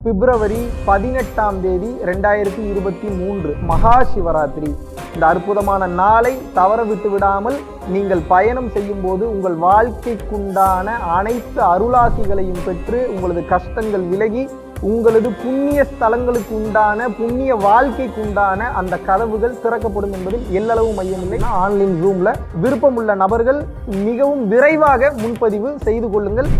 பிப்ரவரி 18ஆம் தேதி 2023 மகா சிவராத்திரி. இந்த அற்புதமான நாளை தவற விட்டு விடாமல் நீங்கள் பயணம் செய்யும் போது உங்கள் வாழ்க்கைக்குண்டான அனைத்து அருளாசிகளையும் பெற்று உங்களது கஷ்டங்கள் விலகி உங்களது புண்ணிய ஸ்தலங்களுக்கு உண்டான புண்ணிய வாழ்க்கைக்கு உண்டான அந்த கதவுகள் திறக்கப்படும் என்பதில் எல்லளவு மையமில்லை. ஆன்லைன் ஜூம்ல விருப்பமுள்ள நபர்கள் மிகவும் விரைவாக முன்பதிவு செய்து கொள்ளுங்கள்.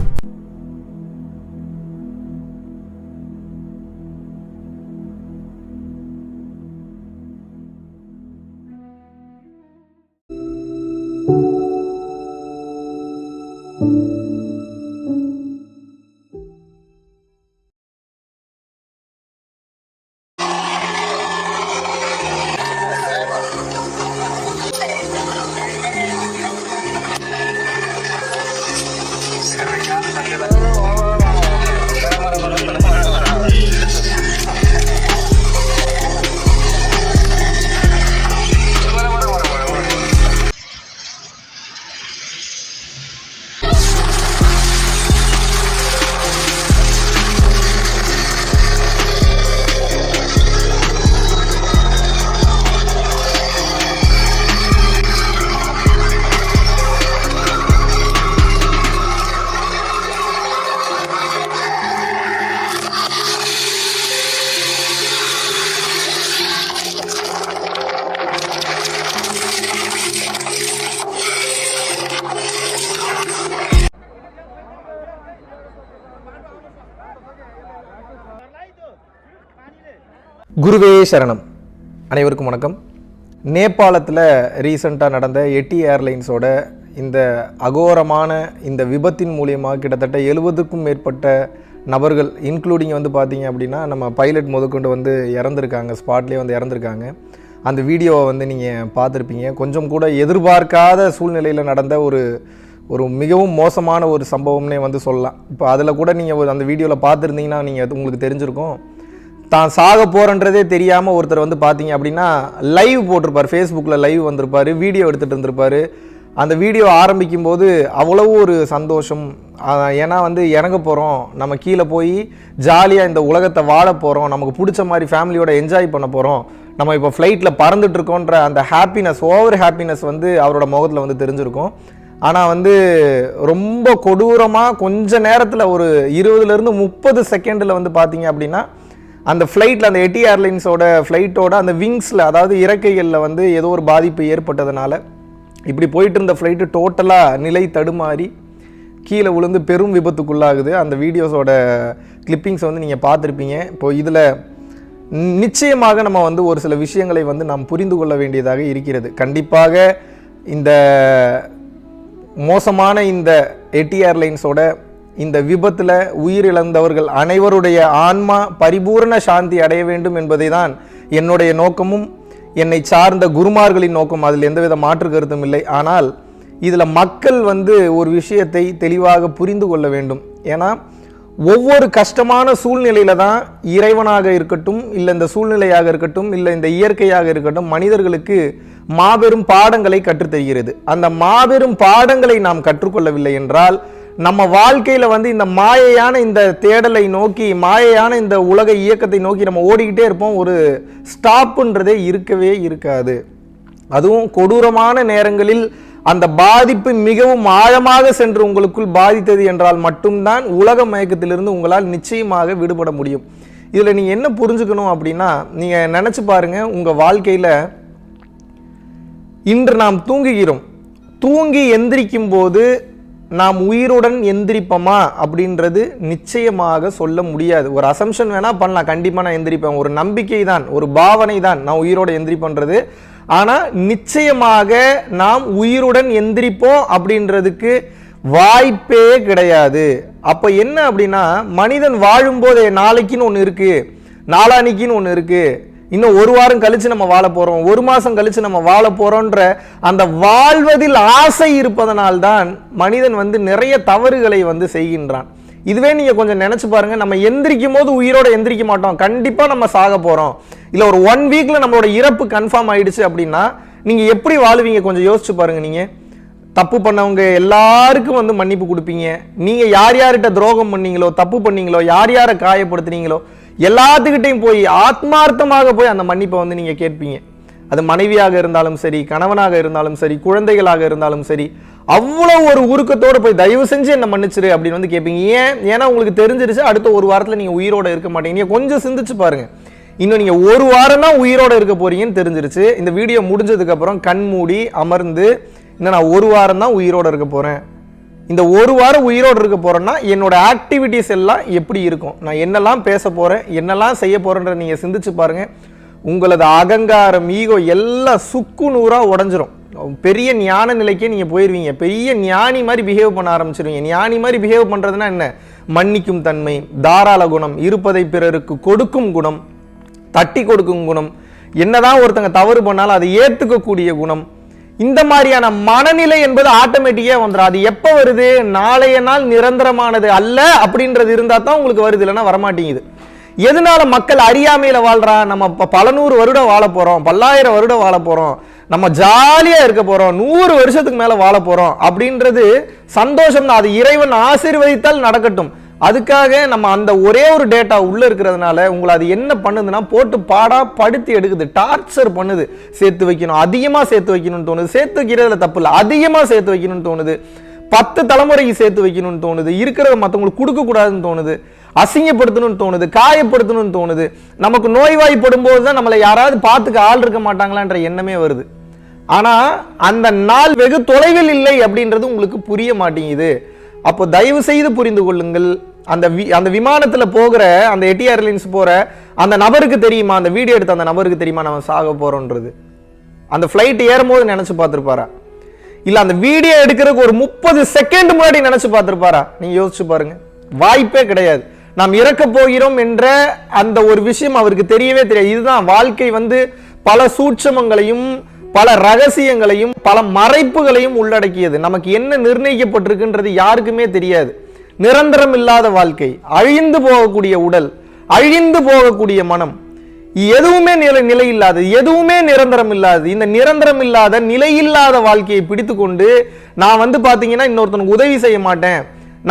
குருவே சரணம். அனைவருக்கும் வணக்கம். நேபாளத்தில் ரீசெண்டாக நடந்த எட்டி ஏர்லைன்ஸோட இந்த அகோரமான இந்த விபத்தின் மூலியமாக கிட்டத்தட்ட 70க்கும் மேற்பட்ட நபர்கள் இன்க்ளூடிங் பார்த்தீங்க அப்படின்னா நம்ம பைலட் முதற்கொண்டு இறந்துருக்காங்க, ஸ்பாட்லேயே இறந்துருக்காங்க. அந்த வீடியோவை நீங்கள் பார்த்துருப்பீங்க. கொஞ்சம் கூட எதிர்பார்க்காத சூழ்நிலையில் நடந்த ஒரு மிகவும் மோசமான ஒரு சம்பவம்னே சொல்லலாம். இப்போ அதில் கூட நீங்கள் அந்த வீடியோவில் பார்த்துருந்தீங்கன்னா உங்களுக்கு தெரிஞ்சிருக்கும். தான் சாக போகிறன்றதே தெரியாமல் ஒருத்தர் பார்த்தீங்க அப்படின்னா லைவ் போட்டிருப்பார், ஃபேஸ்புக்கில் லைவ் வந்திருப்பார், வீடியோ எடுத்துகிட்டு இருந்திருப்பார். அந்த வீடியோ ஆரம்பிக்கும் போது அவ்வளவு ஒரு சந்தோஷம். ஏன்னா இறங்க போகிறோம், நம்ம கீழே போய் ஜாலியாக இந்த உலகத்தை வாழ போகிறோம், நமக்கு பிடிச்ச மாதிரி ஃபேமிலியோட என்ஜாய் பண்ண போகிறோம், நம்ம இப்போ ஃப்ளைட்டில் பறந்துட்டு இருக்கோன்ற அந்த ஹாப்பினஸ், ஓவர் ஹாப்பினஸ் அவரோட முகத்தில் தெரிஞ்சிருக்கும். ஆனால் ரொம்ப கொடூரமாக கொஞ்ச நேரத்தில் ஒரு 20லேருந்து 30 செகண்டில் பார்த்தீங்க அப்படின்னா அந்த ஃப்ளைட்டில், அந்த எட்டி ஏர்லைன்ஸோட ஃப்ளைட்டோட அந்த விங்ஸில், அதாவது இறக்கைகளில் ஏதோ ஒரு பாதிப்பு ஏற்பட்டதுனால இப்படி போயிட்டு இருந்த ஃப்ளைட்டு டோட்டலாக நிலை தடுமாறி கீழே விழுந்து பெரும் விபத்துக்குள்ளாகுது. அந்த வீடியோஸோட கிளிப்பிங்ஸ் நீங்கள் பார்த்துருப்பீங்க. இப்போ இதில் நிச்சயமாக நம்ம ஒரு சில விஷயங்களை நாம் புரிந்து கொள்ள வேண்டியதாக இருக்கிறது. கண்டிப்பாக இந்த மோசமான இந்த எட்டி ஏர்லைன்ஸோட இந்த விபத்தில் உயிரிழந்தவர்கள் அனைவருடைய ஆன்மா பரிபூர்ண சாந்தி அடைய வேண்டும் என்பதை தான் என்னுடைய நோக்கமும் என்னை சார்ந்த குருமார்களின் நோக்கம். அதில் எந்தவித மாற்று கருத்தும் இல்லை. ஆனால் இதில் மக்கள் ஒரு விஷயத்தை தெளிவாக புரிந்து கொள்ள வேண்டும். ஏன்னா ஒவ்வொரு கஷ்டமான சூழ்நிலையில தான் இறைவனாக இருக்கட்டும், இல்லை இந்த சூழ்நிலையாக இருக்கட்டும், இல்லை இந்த இயற்கையாக இருக்கட்டும், மனிதர்களுக்கு மாபெரும் பாடங்களை கற்றுத்தருகிறது. அந்த மாபெரும் பாடங்களை நாம் கற்றுக்கொள்ளவில்லை என்றால் நம்ம வாழ்க்கையில் இந்த மாயையான இந்த தேடலை நோக்கி, மாயையான இந்த உலக இயக்கத்தை நோக்கி நம்ம ஓடிக்கிட்டே இருப்போம். ஒரு ஸ்டாப்புன்றதே இருக்கவே இருக்காது. அதுவும் கொடூரமான நேரங்களில் அந்த பாதிப்பு மிகவும் ஆழமாக சென்று உங்களுக்குள் பாதித்தது என்றால் மட்டும்தான் உலக மயக்கத்திலிருந்து உங்களால் நிச்சயமாக விடுபட முடியும். இதில் நீங்கள் என்ன புரிஞ்சுக்கணும் அப்படின்னா, நீங்கள் நினச்சி பாருங்கள், உங்கள் வாழ்க்கையில் இன்று நாம் தூங்குகிறோம். தூங்கி எந்திரிக்கும் போது நாம் உயிருடன் எந்திரிப்போமா அப்படின்றது நிச்சயமாக சொல்ல முடியாது. ஒரு அசம்ஷன் வேணால் பண்ணலாம், கண்டிப்பாக நான் எந்திரிப்பேன், ஒரு நம்பிக்கை தான், ஒரு பாவனை தான் நான் உயிரோட எந்திரிப்பேன்றது. ஆனால் நிச்சயமாக நாம் உயிருடன் எந்திரிப்போம் அப்படின்றதுக்கு வாய்ப்பே கிடையாது. அப்போ என்ன அப்படின்னா, மனிதன் வாழும்போதே நாளைக்குன்னு ஒன்று இருக்குது, நாளானிக்குன்னு ஒன்று இருக்குது, இன்னும் ஒரு வாரம் கழிச்சு நம்ம வாழ போறோம், ஒரு மாசம் கழிச்சு நம்ம வாழ போறோம்ன்ற அந்த வாழ்வதில் ஆசை இருப்பதனால்தான் மனிதன் நிறைய தவறுகளை செய்கின்றான். இதுவே நீங்க கொஞ்சம் நினைச்சு பாருங்க, நம்ம எந்திரிக்கும் போது உயிரோட எந்திரிக்க மாட்டோம், கண்டிப்பா நம்ம சாக போறோம், இல்ல ஒரு 1 வீக்ல நம்மளோட இறப்பு கன்ஃபார்ம் ஆயிடுச்சு அப்படின்னா நீங்க எப்படி வாழுவீங்க? கொஞ்சம் யோசிச்சு பாருங்க. நீங்க தப்பு பண்ணவங்க எல்லாருக்கும் வந்து மன்னிப்பு கொடுப்பீங்க. நீங்க யார் யார்கிட்ட துரோகம் பண்ணீங்களோ, தப்பு பண்ணீங்களோ, யார் யாரை காயப்படுத்துனீங்களோ எல்லாத்துக்கிட்டையும் போய் ஆத்மார்த்தமாக போய் அந்த மன்னிப்பை வந்து நீங்க கேட்பீங்க. அது மனைவியாக இருந்தாலும் சரி, கணவனாக இருந்தாலும் சரி, குழந்தைகளாக இருந்தாலும் சரி, அவ்வளவு ஒரு உருக்கத்தோடு போய் தயவு செஞ்சு என்ன மன்னிச்சிரு அப்படின்னு வந்து கேட்பீங்க. ஏன்னா உங்களுக்கு தெரிஞ்சிருச்சு அடுத்த ஒரு வாரத்தில் நீங்க உயிரோட இருக்க மாட்டீங்க. கொஞ்சம் சிந்திச்சு பாருங்க. இன்னும் நீங்க ஒரு வாரம் தான் உயிரோட இருக்க போறீங்கன்னு தெரிஞ்சிருச்சு. இந்த வீடியோ முடிஞ்சதுக்கு அப்புறம் கண் மூடி அமர்ந்து, இன்னும் நான் ஒரு வாரம் தான் உயிரோட இருக்க போறேன், இந்த ஒரு வாரம் உயிரோடு இருக்க போறேன்னா என்னோட ஆக்டிவிட்டிஸ் எல்லாம் எப்படி இருக்கும், நான் என்னெல்லாம் பேச போறேன், என்னெல்லாம் செய்ய போறேன்ற நீங்க சிந்திச்சு பாருங்க. உங்களது அகங்காரம், ஈகோ எல்லாம் சுக்கு நூறா உடஞ்சிரும். பெரிய ஞான நிலைக்கே நீங்க போயிருவீங்க. பெரிய ஞானி மாதிரி பிஹேவ் பண்ண ஆரம்பிச்சிருவீங்க. ஞானி மாதிரி பிஹேவ் பண்றதுன்னா என்ன? மன்னிக்கும் தன்மை, தாராள குணம், இருப்பதை பிறருக்கு கொடுக்கும் குணம், தட்டி கொடுக்கும் குணம், என்னதான் ஒருத்தங்க தவறு பண்ணாலும் அதை ஏத்துக்கக்கூடிய குணம், இந்த மாதிரியான மனநிலை என்பது ஆட்டோமேட்டிக்கா வந்துடும். அது எப்ப வருது? நாளைய நாள் நிரந்தரமானது அல்ல அப்படின்றது இருந்தா தான் உங்களுக்கு வருது, இல்லைன்னா வரமாட்டேங்குது. எதனால மக்கள் அறியாமையில வாழ்றா? நம்ம பல நூறு வருடம் வாழ போறோம், பல்லாயிரம் வருடம் வாழ போறோம், நம்ம ஜாலியா இருக்க போறோம், 100 வருஷத்துக்கு மேல வாழ போறோம் அப்படின்றது சந்தோஷம் தான். அது இறைவன் ஆசீர்வதித்தால் நடக்கட்டும். அதுக்காக நம்ம அந்த ஒரே ஒரு டேட்டா உள்ள இருக்கிறதுனால உங்களை அது என்ன பண்ணுதுன்னா போட்டு பாடா படுத்தி எடுக்குது, டார்ச்சர் பண்ணுது. சேர்த்து வைக்கணும், அதிகமா சேர்த்து வைக்கணும்னு தோணுது. சேர்த்து வைக்கிறதுல தப்பு இல்லை, அதிகமா சேர்த்து வைக்கணும்னு தோணுது. 10 தலைமுறைக்கு சேர்த்து வைக்கணும்னு தோணுது. இருக்கிறத மற்றவங்களுக்கு கொடுக்க கூடாதுன்னு தோணுது. அசிங்கப்படுத்தணும்னு தோணுது, காயப்படுத்தணும்னு தோணுது. நமக்கு நோய்வாய்ப்படும் போது தான் நம்மளை யாராவது பார்த்துக்க ஆள் இருக்க மாட்டாங்களான்ற எண்ணமே வருது. ஆனா அந்த நாள் வெகு தொலைவில் இல்லை அப்படின்றது உங்களுக்கு புரிய மாட்டேங்குது. அப்போ தயவு செய்து புரிந்து கொள்ளுங்கள். அந்த விமானத்துல போகிற அந்த எட்டி ஏர்லைன்ஸ் போற அந்த நபருக்கு தெரியுமா, அந்த வீடியோ எடுத்த அந்த நபருக்கு தெரியுமா நம்ம சாக போறோம்ன்றது? அந்த பிளைட் ஏறும் போது நினைச்சு பார்த்திருப்பாரா? இல்ல அந்த வீடியோ எடுக்கிறதுக்கு ஒரு 30 செகண்ட் முன்னாடி நினைச்சு பார்த்திருப்பாரா? நீங்க யோசிச்சு பாருங்க. வாய்ப்பே கிடையாது. நாம் இறக்க போகிறோம் என்ற அந்த ஒரு விஷயம் அவருக்கு தெரியவே தெரியாது. இதுதான் வாழ்க்கை வந்து பல சூட்சமங்களையும் பல ரகசியங்களையும் பல மறைப்புகளையும் உள்ளடக்கியது. நமக்கு என்ன நிர்ணயிக்கப்பட்டிருக்குன்றது யாருக்குமே தெரியாது. நிரந்தரம் இல்லாத வாழ்க்கை, அழிந்து போகக்கூடிய உடல், அழிந்து போகக்கூடிய மனம், எதுவுமே நிலை இல்லாது, எதுவுமே நிரந்தரம் இல்லாது. இந்த நிரந்தரம் இல்லாத நிலையில்லாத வாழ்க்கையை பிடித்துக்கொண்டு நான் வந்து பாத்தீங்கன்னா இன்னொருத்தனுக்கு உதவி செய்ய மாட்டேன்,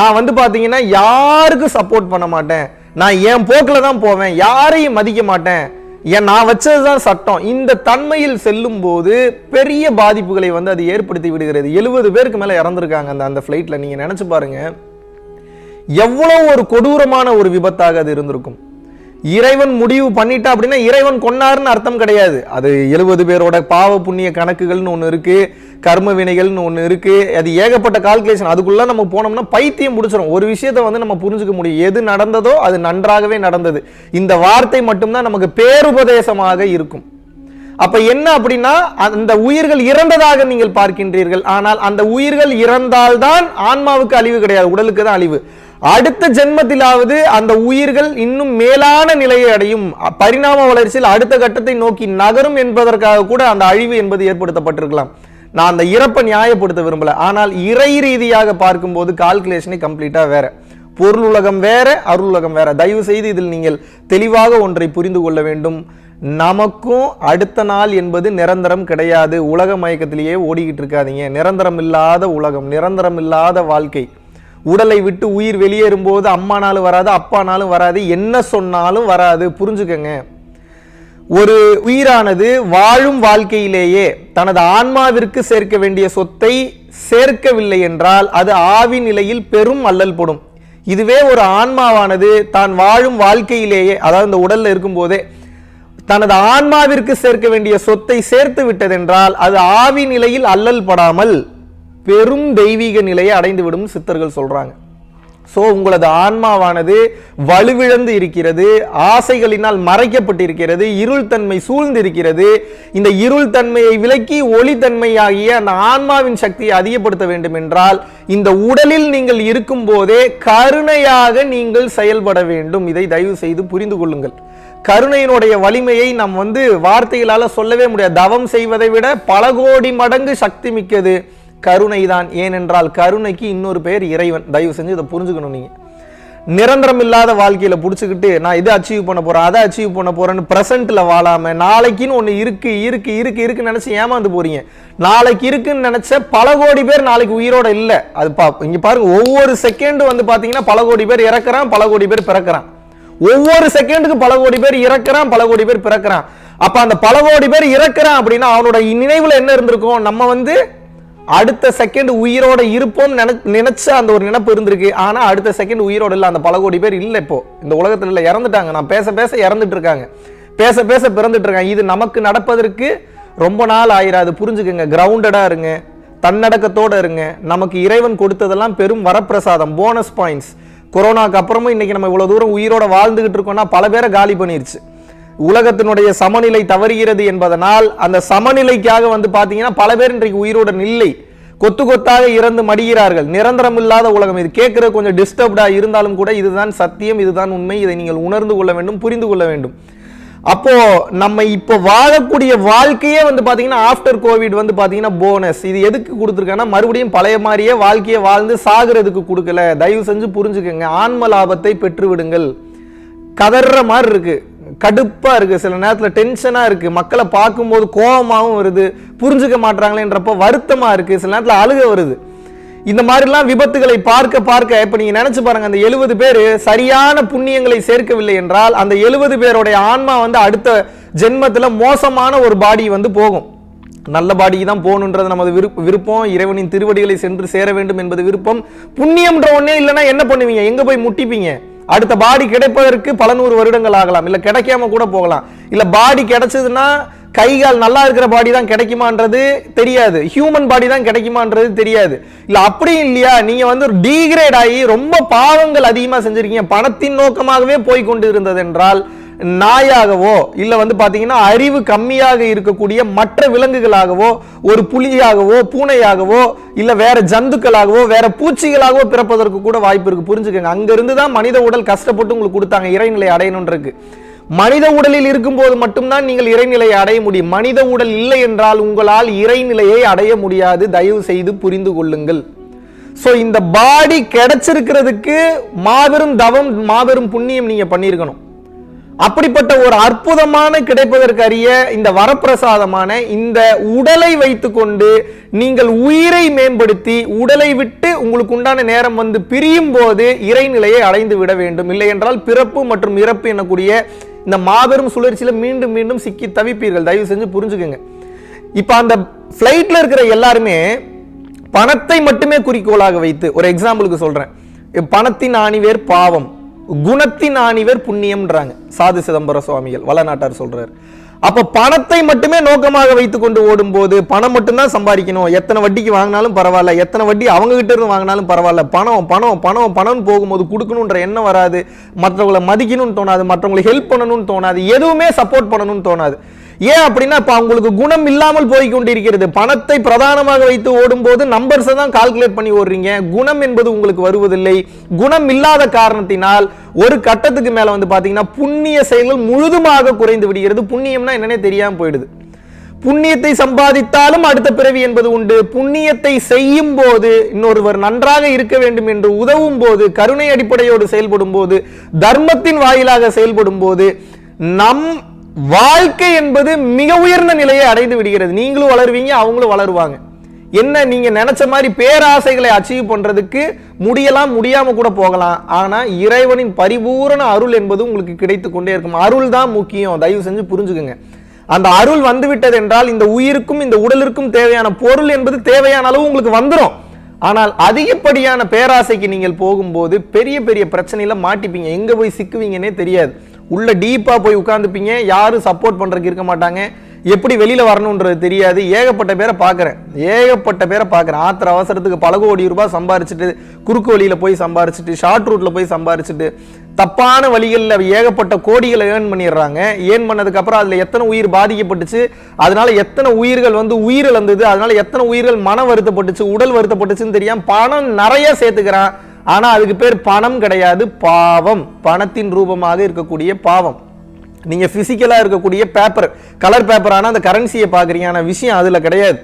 நான் வந்து பாத்தீங்கன்னா யாருக்கும் சப்போர்ட் பண்ண மாட்டேன், நான் என் போக்குல தான் போவேன், யாரையும் மதிக்க மாட்டேன், ஏன் நான் வச்சதுதான் சட்டம், இந்த தன்மையில் செல்லும் போது பெரிய பாதிப்புகளை வந்து அது ஏற்படுத்தி விடுகிறது. 70 பேருக்கு மேல இறந்திருக்காங்க அந்த ஃபிளைட்ல. நீங்க நினைச்சு பாருங்க எவ்வளவு ஒரு கொடூரமான ஒரு விபத்தாக அது இருந்திருக்கும். இறைவன் முடிவு பண்ணிட்டா அப்படின்னா இறைவன் கொன்னாருன்னு அர்த்தம் கிடையாது. அது 70 பேரோட பாவ புண்ணிய கணக்குகள்னு ஒண்ணு இருக்கு, கர்ம வினைகள்னு ஒண்ணு இருக்கு. அது ஏகப்பட்ட கால்குலேஷன். அதுக்குள்ள நம்ம போனோம்னா பைத்தியம் முடிச்சிடும். ஒரு விஷயத்தை வந்து நம்ம புரிஞ்சுக்க முடியும், எது நடந்ததோ அது நன்றாகவே நடந்தது. இந்த வார்த்தை மட்டும்தான் நமக்கு பேருபதேசமாக இருக்கும். அப்ப என்ன அப்படின்னா அந்த உயிர்கள் இறந்ததாக நீங்கள் பார்க்கின்றீர்கள். ஆனால் அந்த உயிர்கள் இறந்தால்தான் ஆன்மாவுக்கு அழிவு கிடையாது, உடலுக்கு தான் அழிவு. அடுத்த ஜென்மத்திலாவது அந்த உயிர்கள் இன்னும் மேலான நிலையை அடையும், பரிணாம வளர்ச்சியில் அடுத்த கட்டத்தை நோக்கி நகரும் என்பதற்காக கூட அந்த அழிவு என்பது ஏற்படுத்தப்பட்டிருக்கலாம். நான் அந்த இறப்பை நியாயப்படுத்த விரும்பல. ஆனால் இறை ரீதியாக பார்க்கும்போது கால்குலேஷனை கம்ப்ளீட்டா வேற. பொருள் உலகம் வேற, அருள் உலகம் வேற. தயவு செய்து இதில் நீங்கள் தெளிவாக ஒன்றை புரிந்து கொள்ள வேண்டும். நமக்கும் அடுத்த நாள் என்பது நிரந்தரம் கிடையாது. உலக மயக்கத்திலேயே ஓடிக்கிட்டு இருக்காதீங்க. நிரந்தரம் இல்லாத உலகம், நிரந்தரம் இல்லாத வாழ்க்கை. உடலை விட்டு உயிர் வெளியேறும் போது அம்மானாலும் வராது, அப்பானாலும் வராது, என்ன சொன்னாலும் வராது. புரிஞ்சுக்கங்க. ஒரு உயிரானது வாழும் வாழ்க்கையிலேயே தனது ஆன்மாவிற்கு சேர்க்க வேண்டிய சொத்தை சேர்க்கவில்லை என்றால் அது ஆவி நிலையில் பெரும் அல்லல் படும். இதுவே ஒரு ஆன்மாவானது தான் வாழும் வாழ்க்கையிலேயே, அதாவது இந்த உடல்ல இருக்கும் போதே தனது ஆன்மாவிற்கு சேர்க்க வேண்டிய சொத்தை சேர்த்து விட்டதென்றால் அது ஆவி நிலையில் அல்லல் படாமல் பெரும் தெய்வீக நிலையை அடைந்து விடும் சித்தர்கள் சொல்றாங்க. சோ உங்களது ஆன்மாவானது வலுவிழந்து இருக்கிறது, ஆசைகளினால் மறைக்கப்பட்டிருக்கிறது, இருள் தன்மை சூழ்ந்திருக்கிறது. இந்த இருள் தன்மையை விலக்கி ஒளித்தன்மையாகிய அந்த ஆன்மாவின் சக்தியை அதிகப்படுத்த வேண்டும் என்றால் இந்த உடலில் நீங்கள் இருக்கும் போதே கருணையாக நீங்கள் செயல்பட வேண்டும். இதை தயவு செய்து புரிந்து கொள்ளுங்கள். கருணையினுடைய வலிமையை நாம் வந்து வார்த்தைகளால சொல்லவே முடியாது. தவம் செய்வதை விட பல கோடி மடங்கு சக்தி மிக்கது கருணை தான். ஏனென்றால் கருணைக்கு இன்னொரு பெயர் இறைவன். தயவு செஞ்சு இதை புரிஞ்சுக்கணும். நீங்க நிரந்தரம் இல்லாத வாழ்க்கையில புடிச்சுக்கிட்டு நான் இதை அச்சீவ் பண்ண போறேன், அதை அச்சீவ் பண்ண போறேன்னு பிரசன்ட்ல வாழாம நாளைக்குன்னு ஒண்ணு இருக்குன்னு நினைச்சு ஏமாந்து போறீங்க. நாளைக்கு இருக்குன்னு நினைச்ச பல கோடி பேர் நாளைக்கு உயிரோட இல்ல. அது இங்க பாருங்க, ஒவ்வொரு செகண்ட் வந்து பாத்தீங்கன்னா பல கோடி பேர் இறக்குறான், பல கோடி பேர் பிறக்கிறான். ஒவ்வொரு செகண்டுக்கு பல கோடி பேர் இறக்குறான், பல கோடி பேர் பிறக்கிறான். அப்ப அந்த பல கோடி பேர் இறக்குறான் அப்படின்னா அவனோட நினைவுல என்ன இருந்திருக்கும்? நம்ம வந்து அடுத்த செகண்ட் உயிரோட இருப்போம் நினைச்ச அந்த ஒரு நினைப்பு இருந்திருக்கு. ஆனா அடுத்த செகண்ட் உயிரோட இல்ல. அந்த பல கோடி பேர் இல்ல, இப்போ இந்த உலகத்துல இல்ல, இறந்துட்டாங்க. நான் பேச பேச இறந்துட்டு இருக்காங்க, பேச பேச பிறந்துட்டு இருக்காங்க. இது நமக்கு நடப்பதற்கு ரொம்ப நாள் ஆயிராது. புரிஞ்சுக்கங்க, கிரவுண்டடா இருங்க, தன்னடக்கத்தோட இருங்க. நமக்கு இறைவன் கொடுத்ததெல்லாம் பெரும் வரப்பிரசாதம், போனஸ் பாயிண்ட்ஸ். கொரோனாக்கு அப்புறமும் இன்னைக்கு நம்ம இவ்வளவு தூரம் உயிரோட வாழ்ந்துகிட்டு இருக்கோம்னா பல பேரை காலி பண்ணிருச்சு. உலகத்தினுடைய சமநிலை தவறுகிறது என்பதனால் அந்த சமநிலைக்காக வந்து பாத்தீங்கன்னா பல பேர் இன்றைக்கு உயிரோடு இல்லை, கொத்து கொத்தாக இறந்து மடிகிறார்கள். நிரந்தரம் இல்லாத உலகம். இது கேட்கிற கொஞ்சம் டிஸ்டர்ப்டா இருந்தாலும் கூட இதுதான் சத்தியம், இதுதான் உண்மை. இதை நீங்கள் உணர்ந்து கொள்ள வேண்டும், புரிந்து கொள்ள வேண்டும். அப்போ நம்ம இப்போ வாழக்கூடிய வாழ்க்கையே வந்து பாத்தீங்கன்னா ஆஃப்டர் கோவிட் வந்து பாத்தீங்கன்னா போனஸ். இது எதுக்கு கொடுத்துருக்காங்கன்னா மறுபடியும் பழைய மாதிரியே வாழ்க்கையை வாழ்ந்து சாகுறதுக்கு கொடுக்கல. தயவு செஞ்சு புரிஞ்சுக்கங்க, ஆன்ம லாபத்தை பெற்று விடுங்கள். கதற மாதிரி இருக்கு, கடுப்பா இருக்கு, சில நேரத்துல டென்ஷனா இருக்கு, மக்களை பார்க்கும்போது கோபமாகவும் வருது, புரிஞ்சுக்க மாட்டாங்களேன்றப்ப வருத்தமா இருக்கு, சில நேரத்துல அழுக வருது. இந்த மாதிரிலாம் விபத்துகளை பார்க்க பார்க்க இப்ப நீங்க நினைச்சு பாருங்க, அந்த 70 பேர் சரியான புண்ணியங்களை சேர்க்கவில்லை என்றால் அந்த 70 பேருடைய ஆன்மா வந்து அடுத்த ஜென்மத்துல மோசமான ஒரு பாடி வந்து போகும். நல்ல பாடிக்கு தான் போகணுன்றது நமது விருப்பம். இறைவனின் திருவடிகளை சென்று சேர வேண்டும் என்பது விருப்பம். புண்ணியம்ன்ற ஒன்னே இல்லைன்னா என்ன பண்ணுவீங்க? எங்க போய் முட்டிப்பீங்க? அடுத்த பாடி கிடைப்பதற்கு பல 100 வருடங்கள் ஆகலாம், இல்ல கிடைக்காம கூட போகலாம். இல்ல பாடி கிடைச்சதுன்னா கைகால் நல்லா இருக்கிற பாடி தான் கிடைக்குமான்றது தெரியாது, ஹியூமன் பாடி தான் கிடைக்குமான்றது தெரியாது. இல்ல அப்படியும் இல்லையா, நீங்க வந்து ஒரு டீகிரேட் ஆகி ரொம்ப பாவங்கள் அதிகமா செஞ்சிருக்கீங்க, பணத்தின் நோக்கமாகவே போய் கொண்டு இருந்தது என்றால் நாயாகவோ இல்ல வந்து பாத்தீங்கன்னா அறிவு கம்மியாக இருக்கக்கூடிய மற்ற விலங்குகளாகவோ, ஒரு புலியாகவோ பூனையாகவோ இல்ல வேற ஜந்துக்களாகவோ வேற பூச்சிகளாகவோ பிறப்பதற்கு கூட வாய்ப்பு இருக்கு. புரிஞ்சுக்கங்க, அங்க இருந்துதான் மனித உடல் கஷ்டப்பட்டு உங்களுக்கு கொடுத்தாங்க இறைநிலை அடையணும்ன்றது. மனித உடலில் இருக்கும்போது மட்டும்தான் நீங்கள் இறைநிலையை அடைய முடியும். மனித உடல் இல்லை என்றால் உங்களால் இறைநிலையை அடைய முடியாது. தயவு செய்து புரிந்து கொள்ளுங்கள். சோ இந்த பாடி கிடைச்சிருக்கிறதுக்கு மாபெரும் தவம், மாபெரும் புண்ணியம் நீங்க பண்ணியிருக்கணும். அப்படிப்பட்ட ஒரு அற்புதமான கிடைப்பதற்கு அறிய இந்த வரப்பிரசாதமான இந்த உடலை வைத்துக்கொண்டு நீங்கள் உயிரை மேம்படுத்தி உடலை விட்டு உங்களுக்கு உண்டான நேரம் வந்து பிரியும் போது இறைநிலையை அடைந்து விட வேண்டும். இல்லை என்றால் பிறப்பு மற்றும் இறப்பு எனக்கூடிய இந்த மாபெரும் சுழற்சியில மீண்டும் மீண்டும் சிக்கி தவிப்பீர்கள். தயவு செஞ்சு புரிஞ்சுக்குங்க. இப்ப அந்த பிளைட்ல இருக்கிற எல்லாருமே பணத்தை மட்டுமே குறிக்கோளாக வைத்து, ஒரு எக்ஸாம்பிளுக்கு சொல்றேன், பணத்தின் ஆணிவேர் பாவம், குணத்தின் ஆணிவேர் புண்ணியம்ன்றாங்க சாது சிதம்பர சுவாமிகள், வளநாட்டார் சொல்றாரு. அப்ப பணத்தை மட்டுமே நோக்கமாக வைத்துக் கொண்டு ஓடும் போது பணம் மட்டும்தான் சம்பாதிக்கணும், எத்தனை வட்டிக்கு வாங்கினாலும் பரவாயில்ல, எத்தனை வட்டி அவங்க கிட்ட இருந்து வாங்கினாலும் பரவாயில்ல, பணம் பணம் பணம் பணம் போகும்போது கொடுக்கணும்ன்ற எண்ணம் வராது, மற்றவங்களை மதிக்கணும்னு தோணாது, மற்றவங்களை ஹெல்ப் பண்ணணும்னு தோணாது, எதுவுமே சப்போர்ட் பண்ணணும்னு தோணாது. ஏன் அப்படின்னா இப்ப அவங்களுக்கு குணம் இல்லாமல் போய் கொண்டிருக்கிறது. பணத்தை பிரதானமாக வைத்து ஓடும் போது நம்பர்ஸ் தான் கால்குலேட் பண்ணி ஓடுறீங்க, குணம் என்பது உங்களுக்கு வருவதில்லை. குணம் இல்லாத காரணத்தினால் ஒரு கட்டத்துக்கு மேல வந்து பாத்தீங்கன்னா புண்ணிய செயல்கள் முழுதுமாக குறைந்து விடுகிறது. புண்ணியம்னா என்னன்னே தெரியாம போயிடுது. புண்ணியத்தை சம்பாதித்தாலும் அடுத்த பிறவி என்பது உண்டு. புண்ணியத்தை செய்யும் போது, இன்னொருவர் நன்றாக இருக்க வேண்டும் என்று உதவும் போது, கருணை அடிப்படையோடு செயல்படும் போது, தர்மத்தின் வாயிலாக செயல்படும் போது நம் வாழ்க்கை என்பது மிக உயர்ந்த நிலையை அடைந்து விடுகிறது. நீங்களும் வளருவீங்க, அவங்களும் வளருவாங்க. என்ன, நீங்க நினைச்ச மாதிரி பேராசைகளை அச்சீவ் பண்றதுக்கு முடியலாம், முடியாம கூட போகலாம். ஆனா இறைவனின் பரிபூரண அருள் என்பது உங்களுக்கு கிடைத்து கொண்டே இருக்கும். அருள் தான் முக்கியம். தயவு செஞ்சு புரிஞ்சுக்குங்க. அந்த அருள் வந்துவிட்டது என்றால் இந்த உயிருக்கும் இந்த உடலிற்கும் தேவையான பொருள் என்பது தேவையான அளவு உங்களுக்கு வந்துடும். ஆனால் அதிகப்படியான பேராசைக்கு நீங்கள் போகும்போது பெரிய பெரிய பிரச்சனையில மாட்டிப்பீங்க. எங்க போய் சிக்குவீங்கன்னே தெரியாது. உள்ள டீப்பா போய் உட்கார்ந்துப்பீங்க, யாரும் சப்போர்ட் பண்றதுக்கு இருக்க மாட்டாங்க, எப்படி வெளியில வரணும்ன்றது தெரியாது. ஏகப்பட்ட பேரை பார்க்கிறேன், ஆத்திர அவசரத்துக்கு பல கோடி ரூபாய் சம்பாரிச்சுட்டு குறுக்கு வழியில போய் சம்பாரிச்சுட்டு ஷார்ட் ரூட்ல போய் சம்பாரிச்சுட்டு தப்பான வழிகளில் ஏகப்பட்ட கோடிகளை ஏர்ன் பண்ணிடுறாங்க. ஏர்ன் பண்ணதுக்கு அப்புறம் அதுல எத்தனை உயிர் பாதிக்கப்பட்டுச்சு, அதனால எத்தனை உயிர்கள் வந்து உயிரிழந்தது, அதனால எத்தனை உயிர்கள் மன வருத்தப்பட்டுச்சு, உடல் வருத்தப்பட்டுச்சுன்னு தெரியாம பணம் நிறைய சேர்த்துக்கிறான். ஆனா அதுக்கு பேர் பணம் கிடையாது, பாவம். பணத்தின் ரூபமாக இருக்கக்கூடிய பாவம். நீங்க பிசிக்கலா இருக்கக்கூடிய பேப்பர், கலர் பேப்பர், ஆனா அந்த கரன்சியை பாக்குறீங்க, ஆனா விஷயம் அதுல கிடையாது.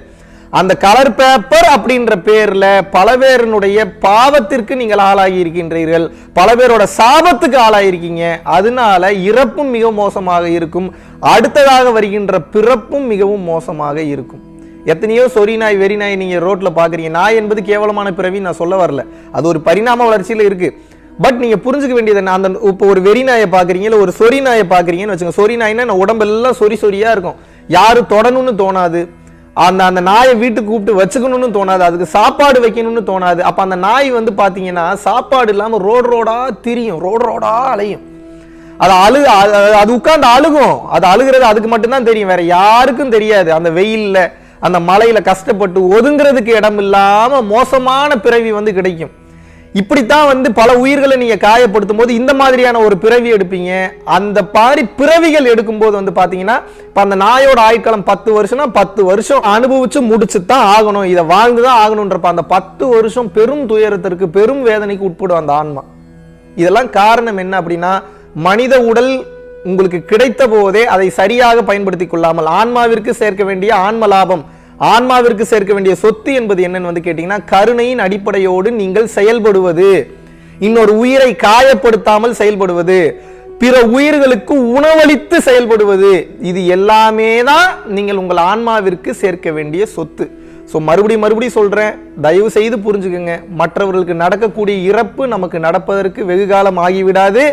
அந்த கலர் பேப்பர் அப்படின்ற பேர்ல பல பேருடைய பாவத்திற்கு நீங்கள் ஆளாகி இருக்கின்றீர்கள், பல பேரோட சாபத்துக்கு ஆளாயிருக்கீங்க. அதனால இறப்பும் மிக மோசமாக இருக்கும், அடுத்ததாக வருகின்ற பிறப்பும் மிகவும் மோசமாக இருக்கும். எத்தனையோ சொறி நாய் வெறி நாய் நீங்க ரோட்ல பாக்குறீங்க. நாய் என்பது கேவலமான பிறவி நான் சொல்ல வரல, அது ஒரு பரிணாம வளர்ச்சியில இருக்கு. பட் நீங்க புரிஞ்சுக்க வேண்டியது என்ன, அந்த இப்போ ஒரு வெறி நாயை பாக்குறீங்க, இல்ல ஒரு சொறி நாயை பாக்குறீங்கன்னு வச்சுங்க. சொறி நாய்னா உடம்பெல்லாம் சொறி சொறியா இருக்கும், யாரும் தொடணும்னு தோணாது, அந்த நாயை வீட்டுக்கு கூப்பிட்டு வச்சுக்கணும்னு தோணாது, அதுக்கு சாப்பாடு வைக்கணும்னு தோணாது. அப்ப அந்த நாய் வந்து பாத்தீங்கன்னா சாப்பாடு இல்லாம ரோடா திரியும், ரோடா அலையும். அது உட்கார்ந்து அழுகும், அது அழுகிறது அதுக்கு மட்டும்தான் தெரியும், வேற யாருக்கும் தெரியாது. அந்த வெயில்ல அந்த மலையில கஷ்டப்பட்டு ஒதுங்கிறதுக்கு இடம் இல்லாம மோசமான பிறவி வந்து கிடைக்கும். இப்படித்தான் வந்து பல உயிர்களை நீங்க காயப்படுத்தும் போது இந்த மாதிரியான ஒரு பிறவி எடுப்பீங்க. அந்த மாதிரி பிறவிகள் எடுக்கும் போது வந்து பாத்தீங்கன்னா இப்ப அந்த நாயோட ஆயுட்காலம் 10 வருஷம்னா 10 வருஷம் அனுபவிச்சு முடிச்சுதான் ஆகணும், இதை வாழ்ந்துதான் ஆகணும்ன்றப்ப அந்த 10 வருஷம் பெரும் துயரத்திற்கு பெரும் வேதனைக்கு உட்படும் அந்த ஆன்மா. இதெல்லாம் காரணம் என்ன அப்படின்னா, மனித உடல் உங்களுக்கு கிடைத்த போதே அதை சரியாக பயன்படுத்திக் கொள்ளாமல், ஆன்மாவிற்கு சேர்க்க வேண்டிய ஆன்ம லாபம், ஆன்மாவிற்கு சேர்க்க வேண்டிய சொத்து என்பது என்னன்னு வந்து கேட்டீங்கன்னா கருணையின் அடிப்படையோடு நீங்கள் செயல்படுவது, இன்னொரு உயிரை காயப்படுத்தாமல் செயல்படுவது, பிற உயிர்களுக்கு உணவளித்து செயல்படுவது, இது எல்லாமே தான் நீங்கள் உங்கள் ஆன்மாவிற்கு சேர்க்க வேண்டிய சொத்து. ஸோ மறுபடியும் சொல்றேன், தயவு செய்து புரிஞ்சுக்கங்க. மற்றவர்களுக்கு நடக்கக்கூடிய இறப்பு நமக்கு நடப்பதற்கு வெகு காலம் ஆகிவிடாது.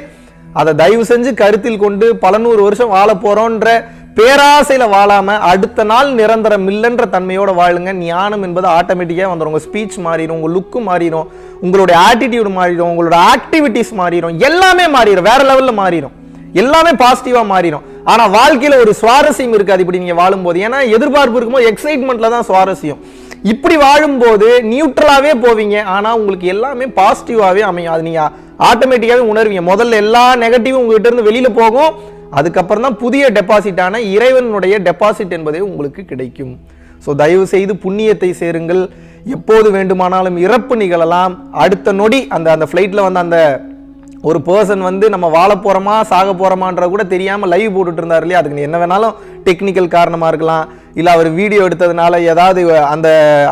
அதை தயவு செஞ்சு கருத்தில் கொண்டு பல 100 வருஷம் வாழ போறோன்ற பேராசையில வாழாம அடுத்த நாள் நிரந்தரம் இல்லைன்ற தன்மையோட வாழுங்க. ஞானம் என்பது ஆட்டோமேட்டிக்கா வந்துடும். உங்க ஸ்பீச் மாறிடும், உங்க லுக்கு மாறிடும், உங்களுடைய ஆட்டிடியூட் மாறிடும், உங்களோட ஆக்டிவிட்டிஸ் மாறிடும், எல்லாமே மாறிடும், வேற லெவல்ல மாறிடும், எல்லாமே பாசிட்டிவா மாறிடும். ஆனா வாழ்க்கையில ஒரு சுவாரஸ்யம் இருக்காது இப்படி நீங்க வாழும்போது. ஏன்னா எதிர்பார்ப்பு இருக்கும்போது எக்ஸைட்மெண்ட்ல தான் சுவாரஸ்யம். இப்படி வாழும்போது நியூட்ரலாவே போவீங்க, ஆனா உங்களுக்கு எல்லாமே பாசிட்டிவாவே அமையும். அது நீங்க ஆட்டோமேட்டிக்காவே உணர்வீங்க. முதல்ல எல்லா நெகட்டிவும் உங்ககிட்ட இருந்து வெளியில போகும், அதுக்கப்புறம் தான் புதிய டெபாசிட்டான இறைவனுடைய டெபாசிட் என்பதே உங்களுக்கு கிடைக்கும். ஸோ தயவு செய்து புண்ணியத்தை சேருங்கள். எப்போது வேண்டுமானாலும் இறப்பு நிகழலாம். அடுத்த நொடி அந்த ஃப்ளைட்ல வந்து அந்த ஒரு பர்சன் வந்து நம்ம வாழ போறோமா சாக போறோமான்ற கூட தெரியாம லைவ் போட்டுட்டு இருந்தார் இல்லையா, அதுக்கு என்ன வேணாலும் டெக்னிக்கல் காரணமா இருக்கலாம், இல்ல அவர் வீடியோ எடுத்ததுனால ஏதாவது அந்த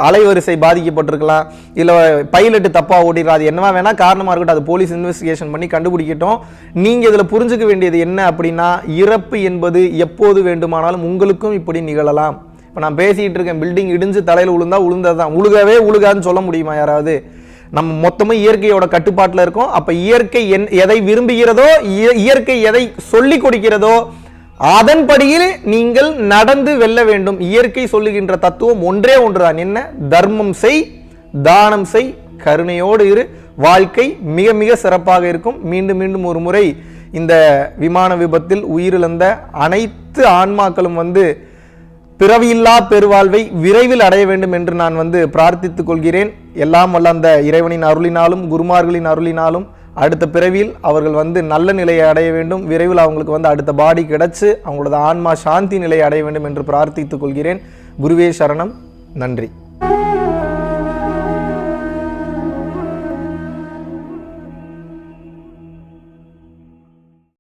அலைவரிசை பாதிக்கப்பட்டிருக்கலாம், இல்ல பைலட் தப்பா ஓடிடுறாது, என்னவா வேணா காரணமா இருக்கட்டும், அது போலீஸ் இன்வெஸ்டிகேஷன் பண்ணி கண்டுபிடிக்கட்டும். நீங்க இதுல புரிஞ்சுக்க வேண்டியது என்ன அப்படின்னா, இறப்பு என்பது எப்போது வேண்டுமானாலும் உங்களுக்கும் இப்படி நிகழலாம். இப்ப நான் பேசிட்டு இருக்கேன், பில்டிங் இடிஞ்சு தலையில விழுந்தா உழுந்ததுதான், உழுகவே உழுகான்னு சொல்ல முடியுமா யாராவது? நம்ம மொத்தமும் இயற்கையோட கட்டுப்பாட்டில் இருக்கோம். அப்ப இயற்கை எதை விரும்புகிறதோ, இயற்கை எதை சொல்லிக் கொடுக்கிறதோ அதன்படியில் நீங்கள் நடந்து வெல்ல வேண்டும். இயற்கை சொல்லுகின்ற தத்துவம் ஒன்றே ஒன்றுதான், என்ன? தர்மம் செய், தானம் செய், கருணையோடு இரு, வாழ்க்கை மிக மிக சிறப்பாக இருக்கும். மீண்டும் மீண்டும் ஒரு முறை இந்த விமான விபத்தில் உயிரிழந்த அனைத்து ஆன்மாக்களும் வந்து பிறவியில்லா பெருவாழ்வை விரைவில் அடைய வேண்டும் என்று நான் வந்து பிரார்த்தித்துக் கொள்கிறேன். எல்லாம் வல்ல அந்த இறைவனின் அருளினாலும் குருமார்களின் அருளினாலும் அடுத்த பிறவியில் அவர்கள் வந்து நல்ல நிலையை அடைய வேண்டும். விரைவில் அவங்களுக்கு வந்து அடுத்த பாடி கிடைச்சு அவங்களோட ஆன்மா சாந்தி நிலையை அடைய வேண்டும் என்று பிரார்த்தித்துக் கொள்கிறேன். குருவே சரணம். நன்றி.